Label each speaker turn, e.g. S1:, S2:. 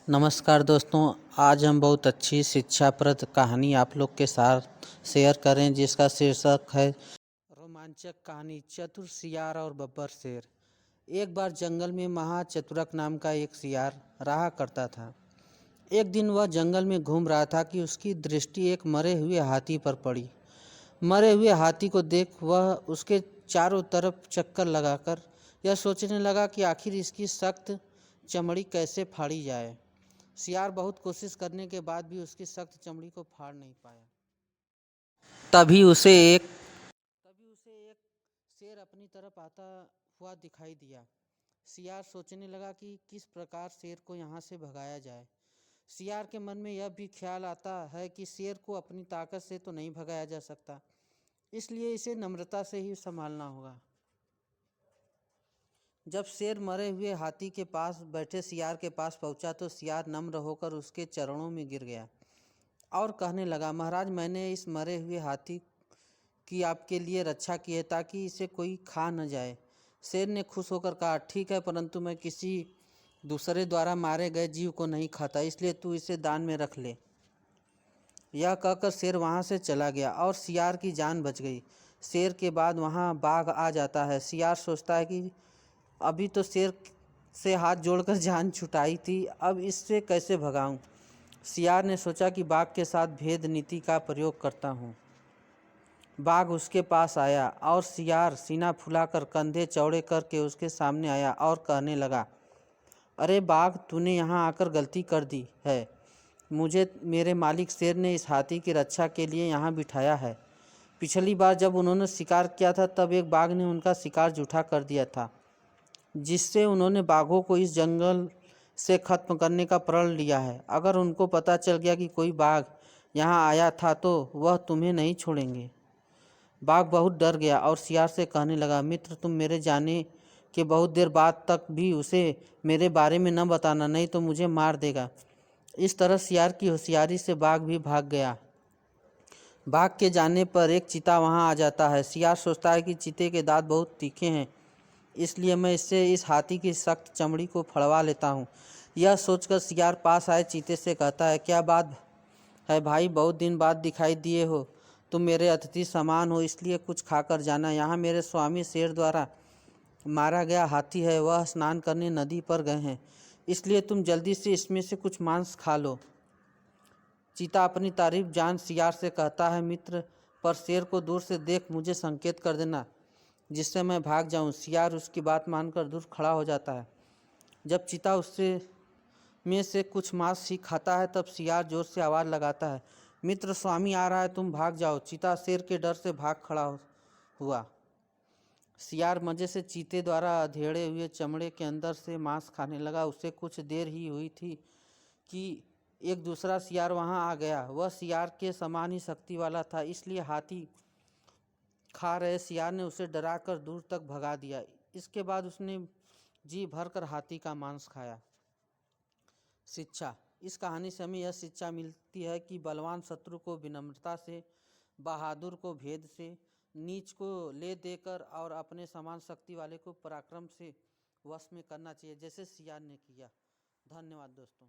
S1: नमस्कार दोस्तों, आज हम बहुत अच्छी शिक्षाप्रद कहानी आप लोग के साथ शेयर करें जिसका शीर्षक है रोमांचक कहानी चतुर सियार और बब्बर शेर। एक बार जंगल में महाचतुरक नाम का एक सियार रहा करता था। एक दिन वह जंगल में घूम रहा था कि उसकी दृष्टि एक मरे हुए हाथी पर पड़ी। मरे हुए हाथी को देख वह उसके चारों तरफ चक्कर लगाकर यह सोचने लगा कि आखिर इसकी सख्त चमड़ी कैसे फाड़ी जाए। सियार बहुत कोशिश करने के बाद भी उसकी सख्त चमड़ी को फाड़ नहीं पाया। तभी उसे एक शेर अपनी तरफ आता हुआ दिखाई दिया। सियार सोचने लगा कि किस प्रकार शेर को यहाँ से भगाया जाए। सियार के मन में यह भी ख्याल आता है कि शेर को अपनी ताकत से तो नहीं भगाया जा सकता, इसलिए इसे नम्रता से ही संभालना होगा। जब शेर मरे हुए हाथी के पास बैठे सियार के पास पहुंचा तो सियार नम्र होकर उसके चरणों में गिर गया और कहने लगा, महाराज, मैंने इस मरे हुए हाथी की आपके लिए रक्षा की है ताकि इसे कोई खा न जाए। शेर ने खुश होकर कहा, ठीक है, परंतु मैं किसी दूसरे द्वारा मारे गए जीव को नहीं खाता, इसलिए तू इसे दान में रख ले। यह कहकर शेर वहाँ से चला गया और सियार की जान बच गई। शेर के बाद वहाँ बाघ आ जाता है। सियार सोचता है कि अभी तो शेर से हाथ जोड़कर जान छुटाई थी, अब इससे कैसे भगाऊं। सियार ने सोचा कि बाघ के साथ भेद नीति का प्रयोग करता हूँ। बाघ उसके पास आया और सियार सीना फुलाकर कंधे चौड़े करके उसके सामने आया और कहने लगा, अरे बाघ, तूने यहाँ आकर गलती कर दी है। मुझे मेरे मालिक शेर ने इस हाथी की रक्षा के लिए यहाँ बिठाया है। पिछली बार जब उन्होंने शिकार किया था तब एक बाघ ने उनका शिकार जूठा कर दिया था, जिससे उन्होंने बाघों को इस जंगल से खत्म करने का प्रण लिया है। अगर उनको पता चल गया कि कोई बाघ यहाँ आया था तो वह तुम्हें नहीं छोड़ेंगे। बाघ बहुत डर गया और सियार से कहने लगा, मित्र, तुम मेरे जाने के बहुत देर बाद तक भी उसे मेरे बारे में न बताना, नहीं तो मुझे मार देगा। इस तरह सियार की होशियारी से बाघ भी भाग गया। बाघ के जाने पर एक चीता वहाँ आ जाता है। सियार सोचता है कि चीते के दांत बहुत तीखे हैं, इसलिए मैं इससे इस हाथी की सख्त चमड़ी को फड़वा लेता हूँ। यह सोचकर सियार पास आए चीते से कहता है, क्या बात है भाई, बहुत दिन बाद दिखाई दिए हो। तुम मेरे अतिथि समान हो, इसलिए कुछ खाकर जाना। यहाँ मेरे स्वामी शेर द्वारा मारा गया हाथी है, वह स्नान करने नदी पर गए हैं, इसलिए तुम जल्दी से इसमें से कुछ मांस खा लो। चीता अपनी तारीफ जान सियार से कहता है, मित्र, पर शेर को दूर से देख मुझे संकेत कर देना जिससे मैं भाग जाऊं। सियार उसकी बात मानकर दूर खड़ा हो जाता है। जब चीता उससे में से कुछ मांस ही खाता है तब सियार जोर से आवाज़ लगाता है, मित्र, स्वामी आ रहा है, तुम भाग जाओ। चीता शेर के डर से भाग खड़ा हुआ। सियार मजे से चीते द्वारा अधेड़े हुए चमड़े के अंदर से मांस खाने लगा। उसे कुछ देर ही हुई थी कि एक दूसरा सियार वहां आ गया। वह सियार के समान ही शक्ति वाला था, इसलिए हाथी खा रहे सियार ने उसे डराकर दूर तक भगा दिया। इसके बाद उसने जी भरकर हाथी का मांस खाया। शिक्षा। इस कहानी से हमें यह शिक्षा मिलती है कि बलवान शत्रु को विनम्रता से, बहादुर को भेद से, नीच को ले देकर और अपने समान शक्ति वाले को पराक्रम से वश में करना चाहिए, जैसे सियार ने किया। धन्यवाद दोस्तों।